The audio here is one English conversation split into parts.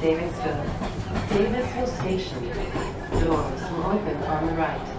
Davisville Station. Doors will open on the right.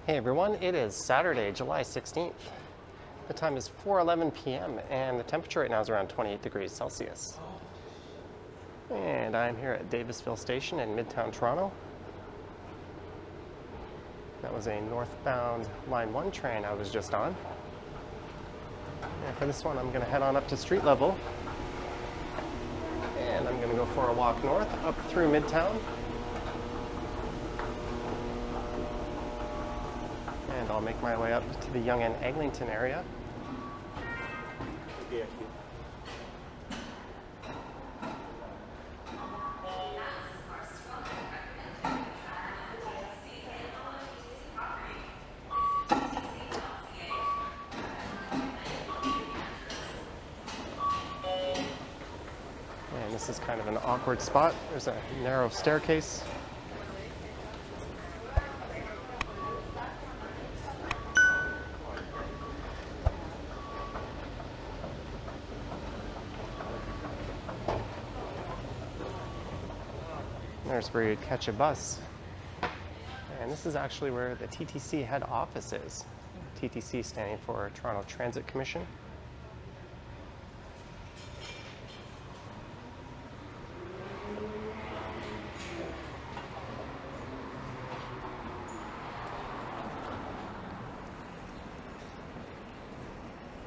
Hey everyone, it is Saturday, July 16th. The time is 4:11 p.m. and the temperature right now is around 28 degrees Celsius. And I'm here at Davisville Station in Midtown Toronto. That was a northbound Line 1 train I was just on. And for this one, I'm going to head on up to street level. And I'm going to go for a walk north up through Midtown. And I'll make my way up to the Yonge and Eglinton area. And this is kind of an awkward spot. There's a narrow staircase. There's where you'd catch a bus. And this is actually where the TTC head office is. TTC standing for Toronto Transit Commission.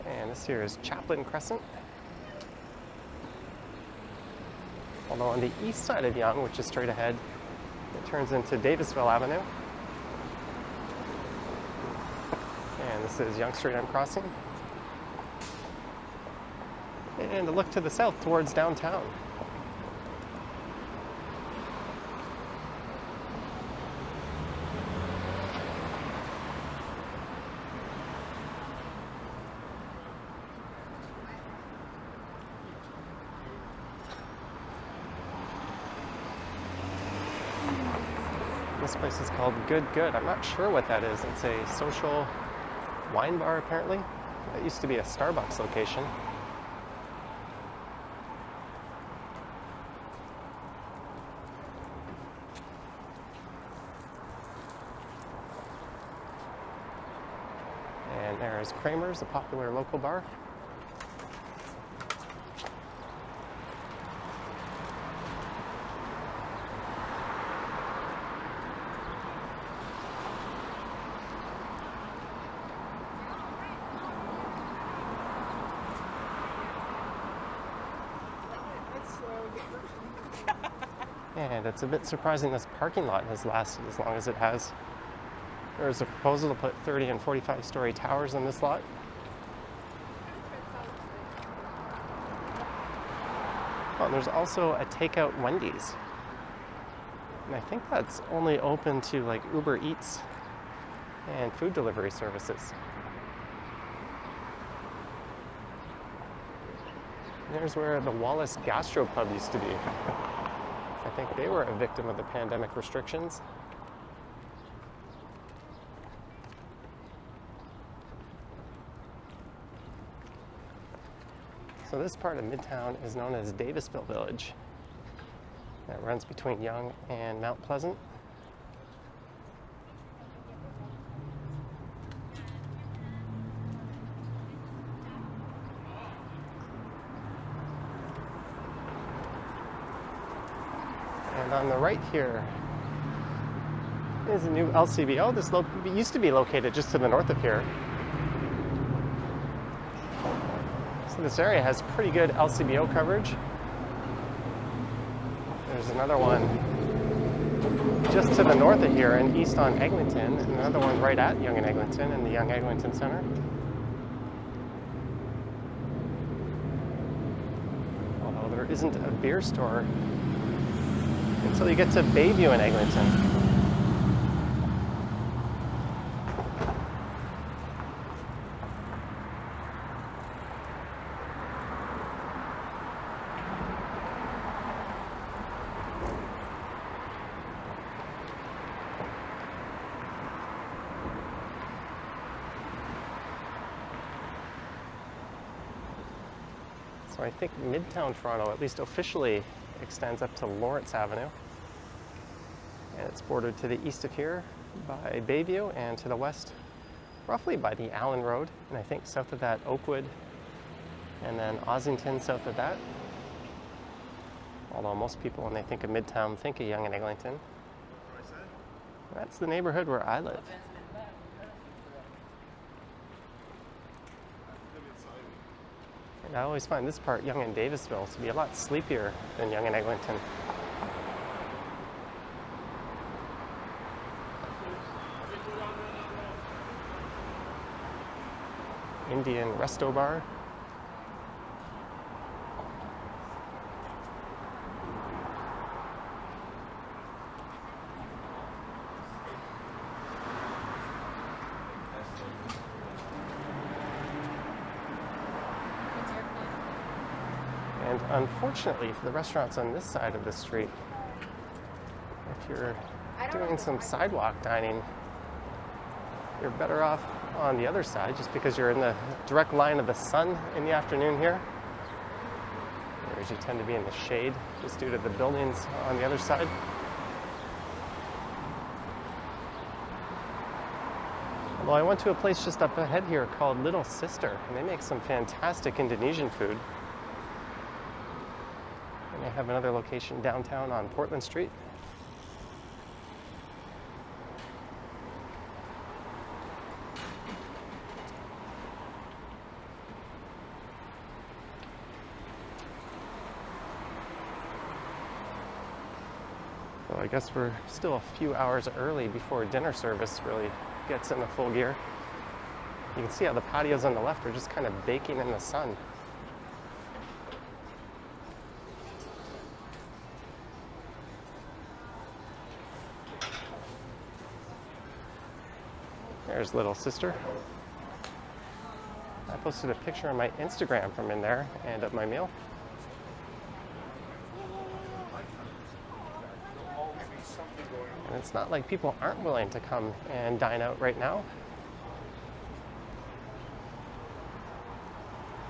And this here is Chaplin Crescent. Although on the east side of Yonge, which is straight ahead, it turns into Davisville Avenue. And this is Yonge Street I'm crossing. And a look to the south towards downtown. This place is called Good Good. I'm not sure what that is. It's a social wine bar, apparently. It used to be a Starbucks location. And there's Kramer's, a popular local bar. And it's a bit surprising this parking lot has lasted as long as it has. There's a proposal to put 30 and 45-story towers in this lot. Oh, and there's also a takeout Wendy's. And I think that's only open to like Uber Eats and food delivery services. There's where the Wallace Gastropub used to be. I think they were a victim of the pandemic restrictions. So this part of Midtown is known as Davisville Village. It runs between Yonge and Mount Pleasant. And on the right here is a new LCBO. This used to be located just to the north of here. So this area has pretty good LCBO coverage. There's another one just to the north of here and east on Eglinton, and another one right at Yonge and Eglinton in the Yonge Eglinton Center. Although there isn't a beer store until you get to Bayview and Eglinton. So I think Midtown Toronto, at least officially, extends up to Lawrence Avenue. And it's bordered to the east of here by Bayview and to the west roughly by the Allen Road. And I think south of that, Oakwood, and then Ossington south of that. Although most people, when they think of Midtown, think of Yonge and Eglinton. That's the neighborhood where I live. And I always find this part, Yonge and Davisville, to be a lot sleepier than Yonge and Eglinton. Indian Resto Bar. And unfortunately for the restaurants on this side of the street, if you're doing some sidewalk dining, you're better off on the other side just because you're in the direct line of the sun in the afternoon here. Whereas you tend to be in the shade just due to the buildings on the other side. Although I went to a place just up ahead here called Little Sister, and they make some fantastic Indonesian food. And they have another location downtown on Portland Street. So I guess we're still a few hours early before dinner service really gets into full gear. You can see how the patios on the left are just kind of baking in the sun. There's Little Sister. I posted a picture on my Instagram from in there and of my meal. And it's not like people aren't willing to come and dine out right now.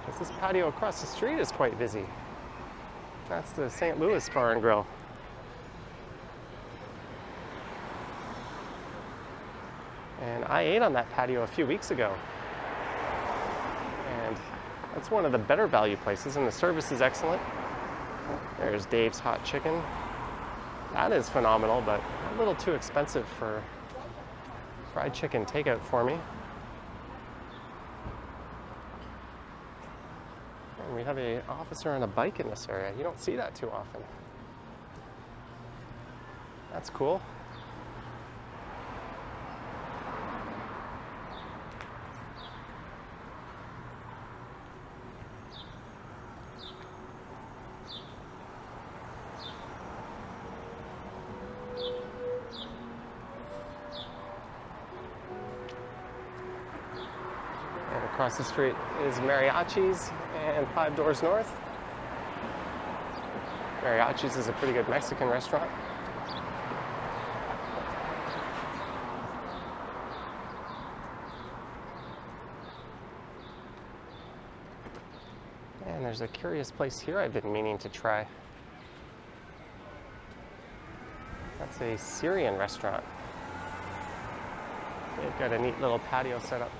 Because this patio across the street is quite busy. That's the St. Louis Bar and Grill. And I ate on that patio a few weeks ago. And that's one of the better value places, and the service is excellent. There's Dave's Hot Chicken. That is phenomenal, but a little too expensive for fried chicken takeout for me. And we have an officer on a bike in this area. You don't see that too often. That's cool. Across the street is Mariachi's and 5 Doors North. Mariachi's is a pretty good Mexican restaurant. And there's a curious place here I've been meaning to try. That's a Syrian restaurant. They've got a neat little patio set up.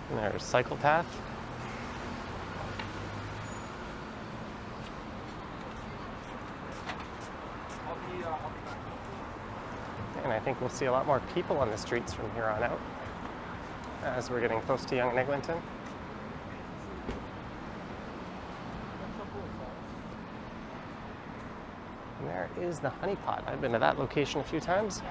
And there's cycle path. And I think we'll see a lot more people on the streets from here on out as we're getting close to Yonge and Eglinton. And there is the Honey Pot. I've been to that location a few times.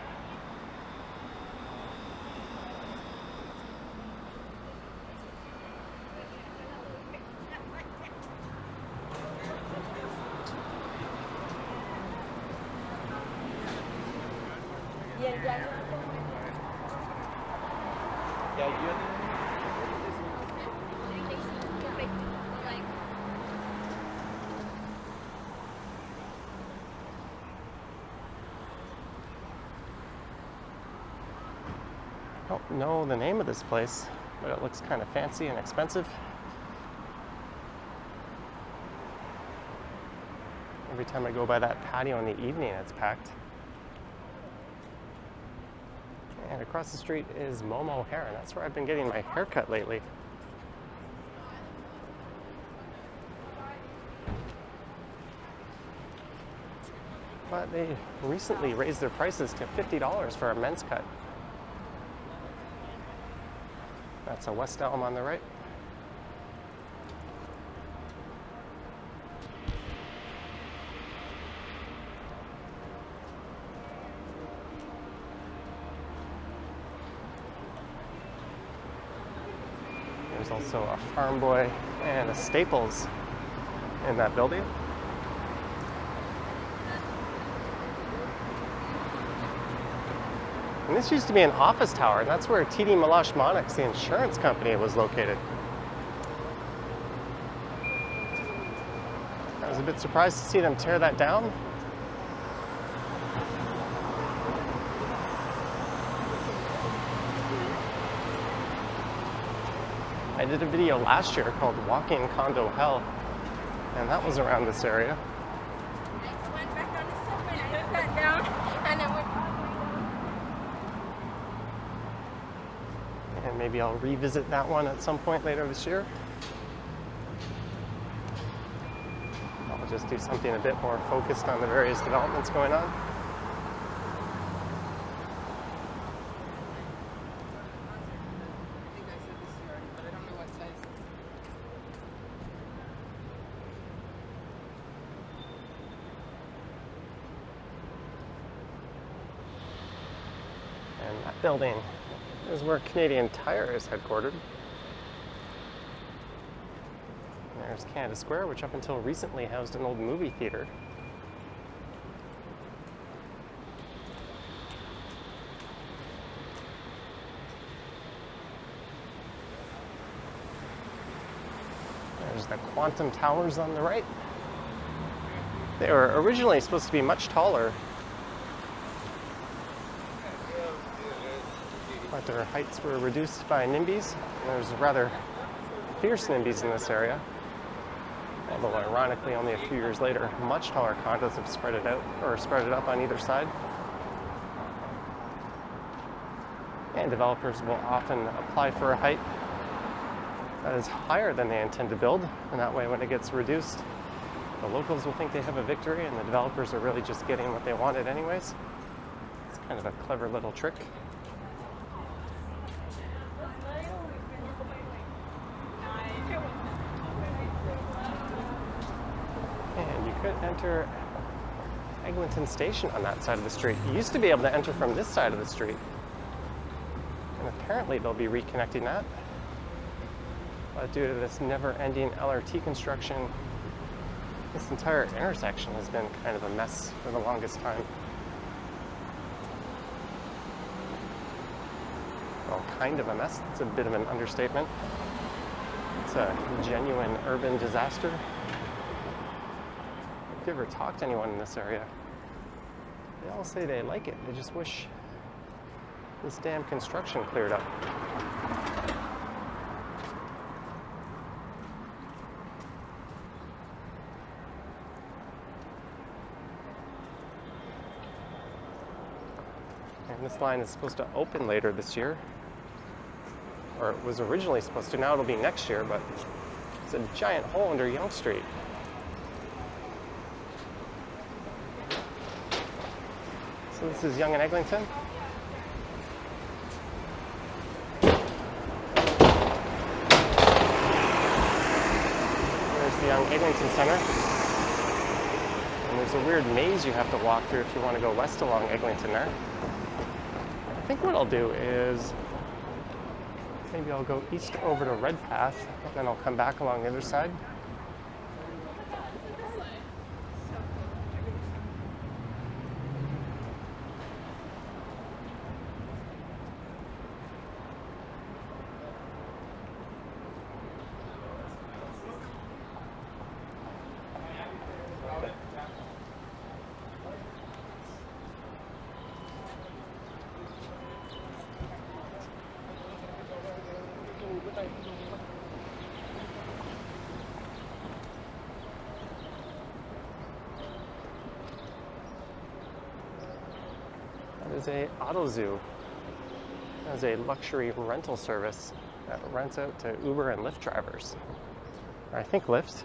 I don't know the name of this place, but it looks kind of fancy and expensive. Every time I go by that patio in the evening, it's packed. And across the street is Momo Hair, and that's where I've been getting my haircut lately. But they recently raised their prices to $50 for a men's cut. That's a West Elm on the right. There's also a Farm Boy and a Staples in that building. And this used to be an office tower, and that's where TD Malash-Monix, the insurance company, was located. I was a bit surprised to see them tear that down. I did a video last year called Walking Condo Hell, and that was around this area. I went back on the sofa and I sat down and I went. And maybe I'll revisit that one at some point later this year. I'll just do something a bit more focused on the various developments going on. And that building is where Canadian Tire is headquartered. And there's Canada Square, which up until recently housed an old movie theater. There's the Quantum Towers on the right. They were originally supposed to be much taller, but their heights were reduced by NIMBYs. There's rather fierce NIMBYs in this area. Although ironically, only a few years later, much taller condos have spread it out, or spread it up on either side. And developers will often apply for a height that is higher than they intend to build, and that way when it gets reduced, the locals will think they have a victory and the developers are really just getting what they wanted anyways. It's kind of a clever little trick. And you could enter Eglinton Station on that side of the street. You used to be able to enter from this side of the street. And apparently they'll be reconnecting that. But due to this never-ending LRT construction, this entire intersection has been kind of a mess for the longest time. Well, kind of a mess. It's a bit of an understatement. It's a genuine urban disaster. If you ever talk to anyone in this area, they all say they like it. They just wish this damn construction cleared up. And this line is supposed to open later this year. or it was originally supposed to. Now it'll be next year, but it's a giant hole under Yonge Street. So this is Yonge and Eglinton. There's the Yonge Eglinton Center. And there's a weird maze you have to walk through if you want to go west along Eglinton there. I think what I'll do is maybe I'll go east over to Redpath, and then I'll come back along the other side. That is a AutoZoo. That is a luxury rental service that rents out to Uber and Lyft drivers. Or I think Lyft.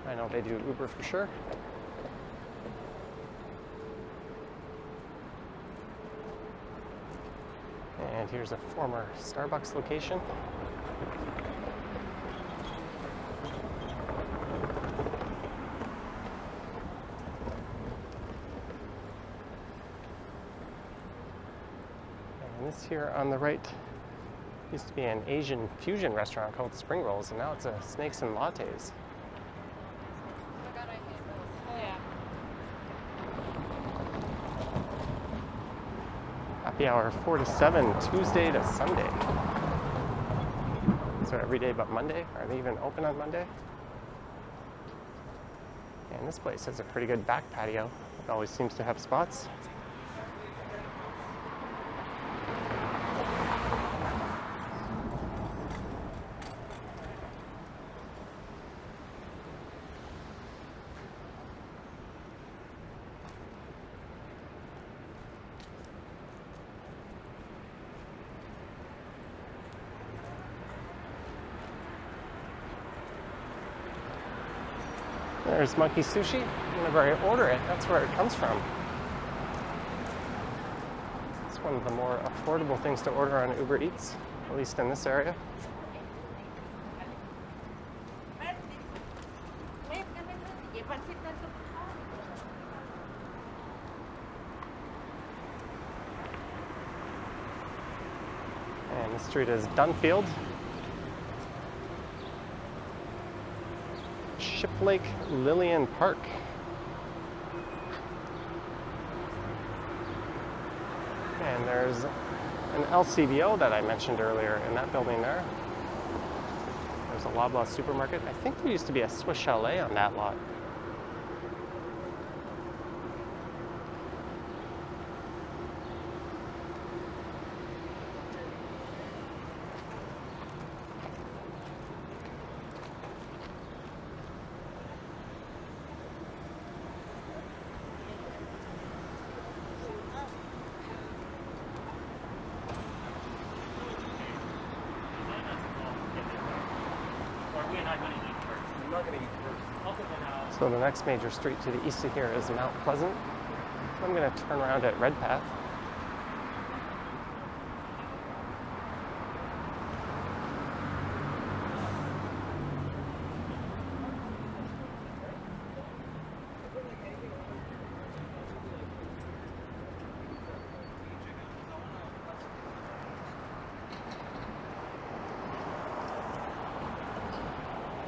I know they do Uber for sure. And here's a former Starbucks location. And this here on the right used to be an Asian fusion restaurant called Spring Rolls, and now it's a Snakes and Lattes. Happy hour 4 to 7, Tuesday to Sunday. So every day but Monday. Are they even open on Monday? And this place has a pretty good back patio. It always seems to have spots. There's Monkey Sushi. Whenever I order it, that's where it comes from. It's one of the more affordable things to order on Uber Eats, at least in this area. And this street is Dunfield. Shiplake Lillian Park. And there's an LCBO that I mentioned earlier in that building there. There's a Loblaw supermarket. I think there used to be a Swiss Chalet on that lot. So the next major street to the east of here is Mount Pleasant. I'm going to turn around at Redpath.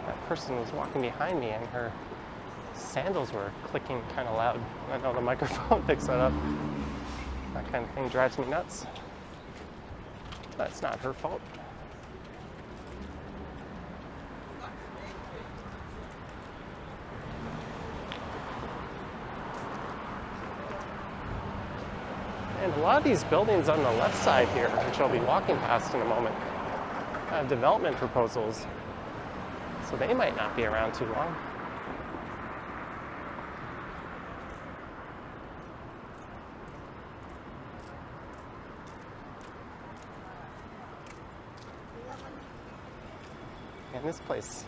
That person was walking behind me and her sandals were clicking kind of loud. I know the microphone picks that up. That kind of thing drives me nuts. That's not her fault. And a lot of these buildings on the left side here, which I'll be walking past in a moment, have development proposals. So they might not be around too long. And this place,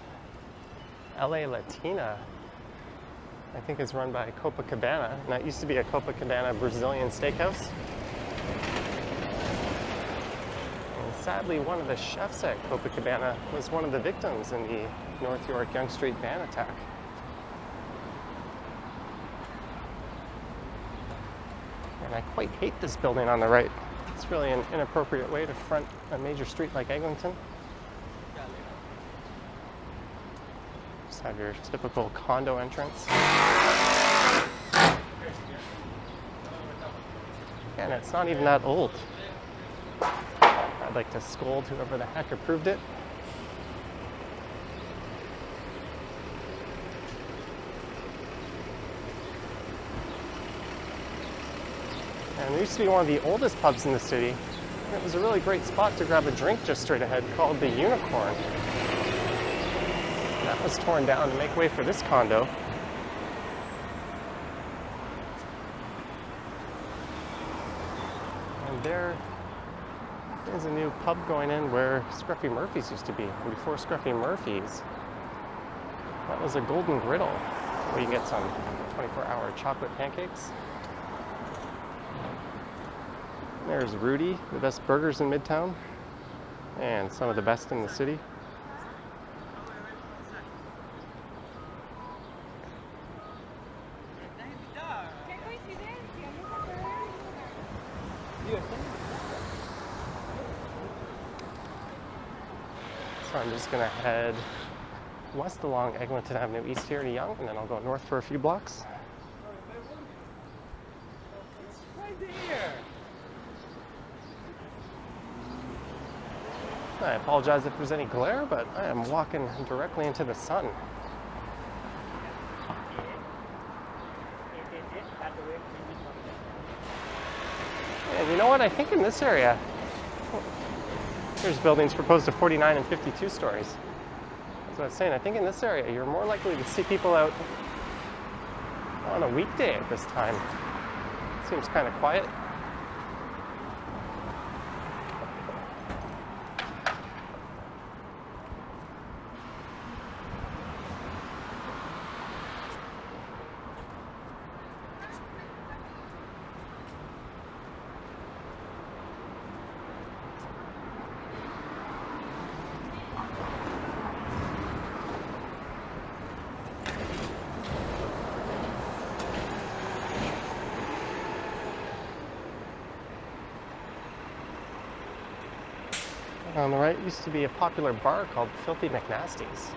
LA Latina, I think is run by Copacabana. And that used to be a Copacabana Brazilian steakhouse. And sadly, one of the chefs at Copacabana was one of the victims in the North York Yonge Street van attack. And I quite hate this building on the right. It's really an inappropriate way to front a major street like Eglinton. Just have your typical condo entrance. And it's not even that old. I'd like to scold whoever the heck approved it. And there used to be one of the oldest pubs in the city. And it was a really great spot to grab a drink just straight ahead called the Unicorn. And that was torn down to make way for this condo. And there is a new pub going in where Scruffy Murphy's used to be. And before Scruffy Murphy's, that was a Golden Griddle where you get some 24-hour chocolate pancakes. There's Rudy, the best burgers in Midtown, and some of the best in the city. So I'm just gonna head west along Eglinton Avenue East here to Yonge, and then I'll go north for a few blocks. It's right there. I apologize if there's any glare, but I am walking directly into the sun. And you know what? I think in this area, there's buildings proposed to 49 and 52 stories. That's what I was saying. I think in this area, you're more likely to see people out on a weekday at this time. Seems kind of quiet. On the right used to be a popular bar called Filthy McNasty's.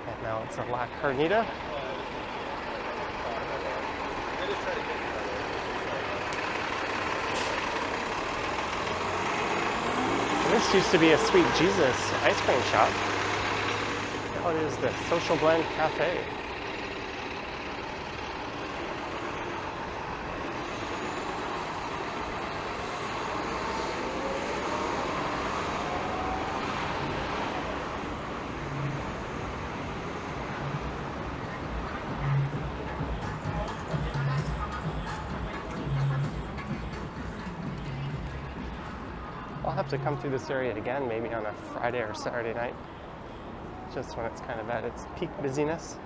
And now it's a La Carnita. And this used to be a Sweet Jesus ice cream shop. Now it is the Social Blend Cafe. I'll have to come through this area again, maybe on a Friday or Saturday night, just when it's kind of at its peak busyness.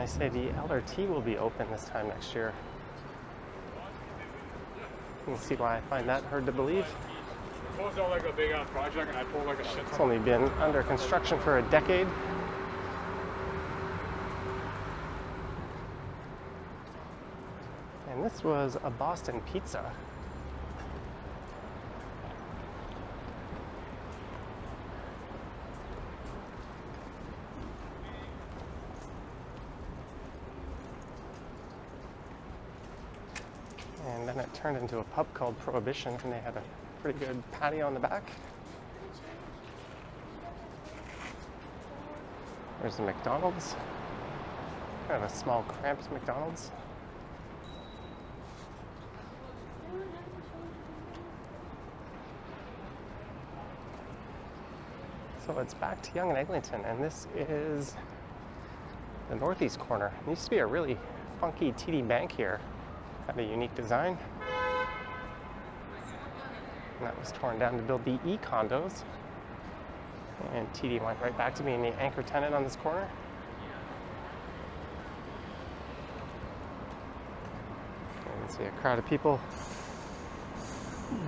they say the LRT will be open this time next year. You can see why I find that hard to believe. Closed out like a big project, and I pulled like a shit It's ton. only been under construction for a decade. And this was a Boston Pizza. And then it turned into a pub called Prohibition, and they had a pretty good patio on the back. There's the McDonald's. Kind of a small, cramped McDonald's. So it's back to Yonge and Eglinton, and this is the northeast corner. It used to be a really funky TD Bank here. Had a unique design. And that was torn down to build the E-condos. And TD went right back to being the anchor tenant on this corner. And you can see a crowd of people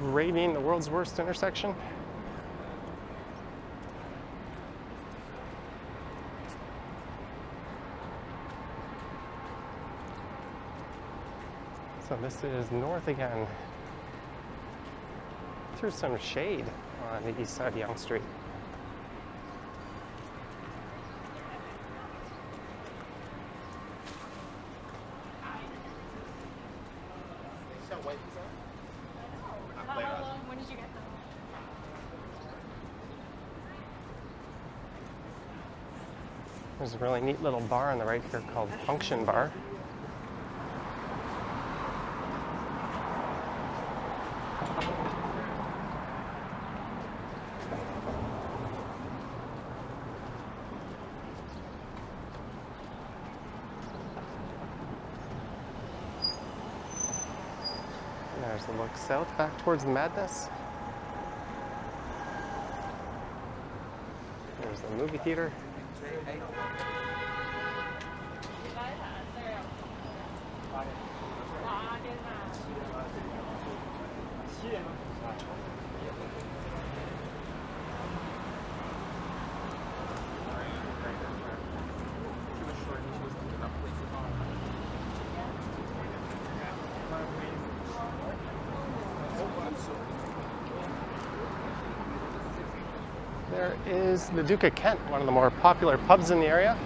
raiding the world's worst intersection. So this is north again, through some shade on the east side of Yonge Street. When did you get them? There's a really neat little bar on the right here called Function Bar. There's the look south back towards the Madness. There's the movie theater. There is the Duke of Kent, one of the more popular pubs in the area.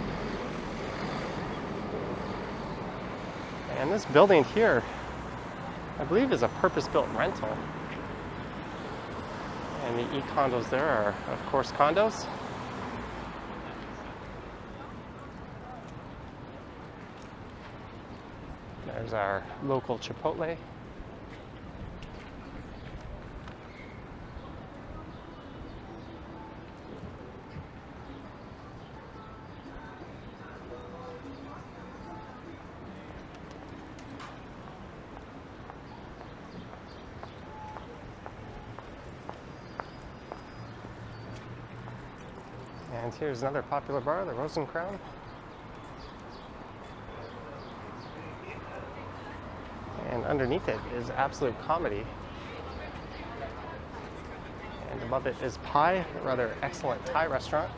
And this building here, I believe, is a purpose-built rental. And the E-condos there are, of course, condos. There's our local Chipotle. And here's another popular bar, the Rose and Crown. And underneath it is Absolute Comedy. And above it is Pie, a rather excellent Thai restaurant.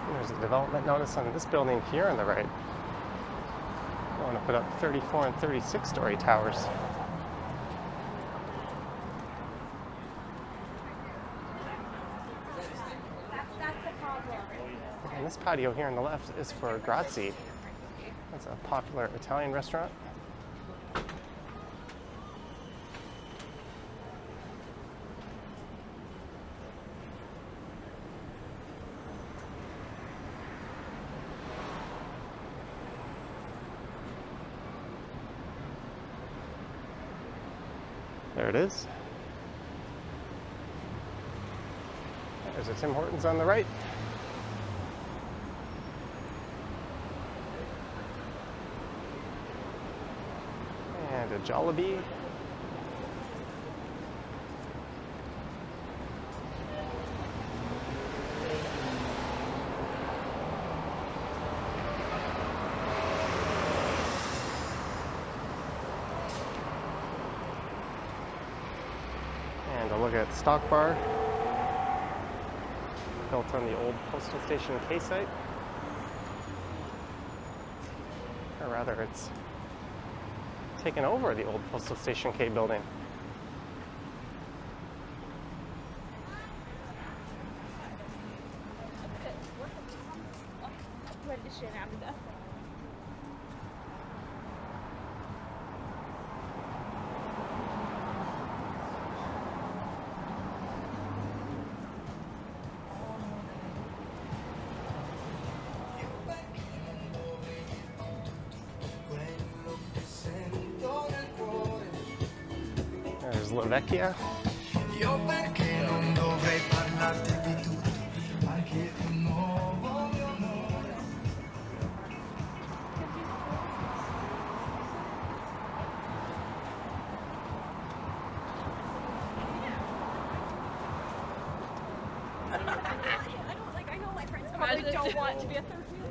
There's a development notice on this building here on the right. I want to put up 34 and 36-story towers. That's the problem. And this patio here on the left is for Grazie. That's a popular Italian restaurant. There it is. There's a Tim Hortons on the right. Jollibee. And a look at Stock Bar, built on the old postal station K site. Or rather, it's taken over the old postal station K building. There's La Vecchia. Io perché non dovrei parlarti di tutto, anche un nuovo mio amore. I know my friends probably don't want to be a third wheel.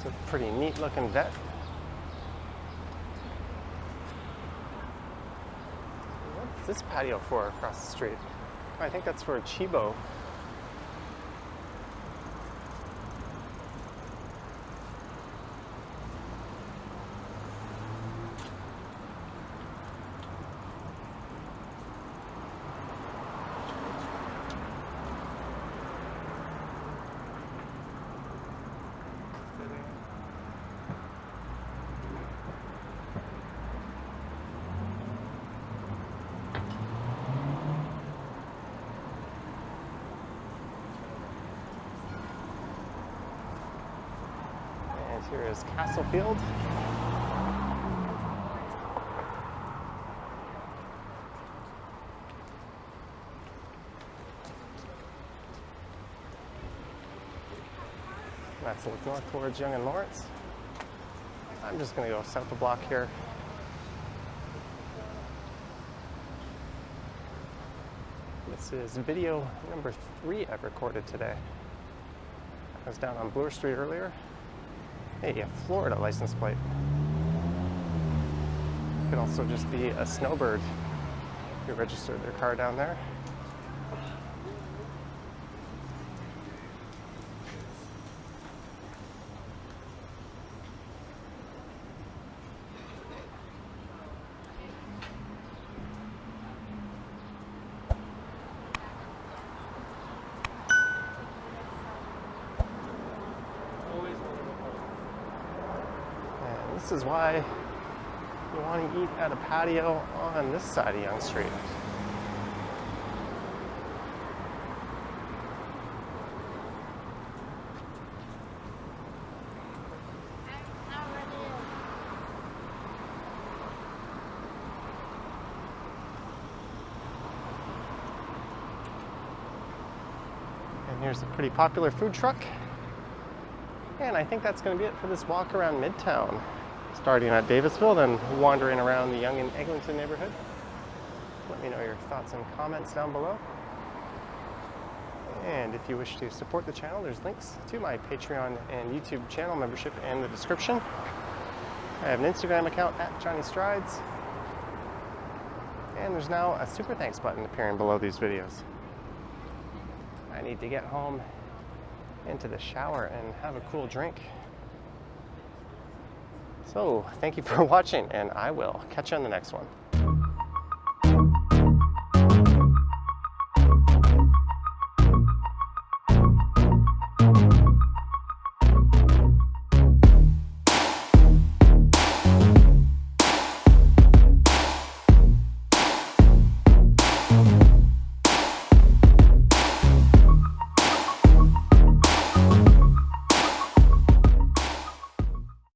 It's a pretty neat looking vet. What's this patio for across the street? I think that's for a Chibo. Here is Castlefield. That's look north towards Yonge and Lawrence. I'm just going to go south the block here. This is video number 3 I've recorded today. I was down on Bloor Street earlier. Hey, a Florida license plate. Could also just be a snowbird who registered their car down there. This is why you want to eat at a patio on this side of Yonge Street. And here's a pretty popular food truck. And I think that's going to be it for this walk around Midtown. Starting at Davisville, then wandering around the Yonge and Eglinton neighborhood. Let me know your thoughts and comments down below. And if you wish to support the channel, there's links to my Patreon and YouTube channel membership in the description. I have an Instagram account at Johnny Strides. And there's now a super thanks button appearing below these videos. I need to get home into the shower and have a cool drink. So, thank you for watching, and I will catch you on the next one.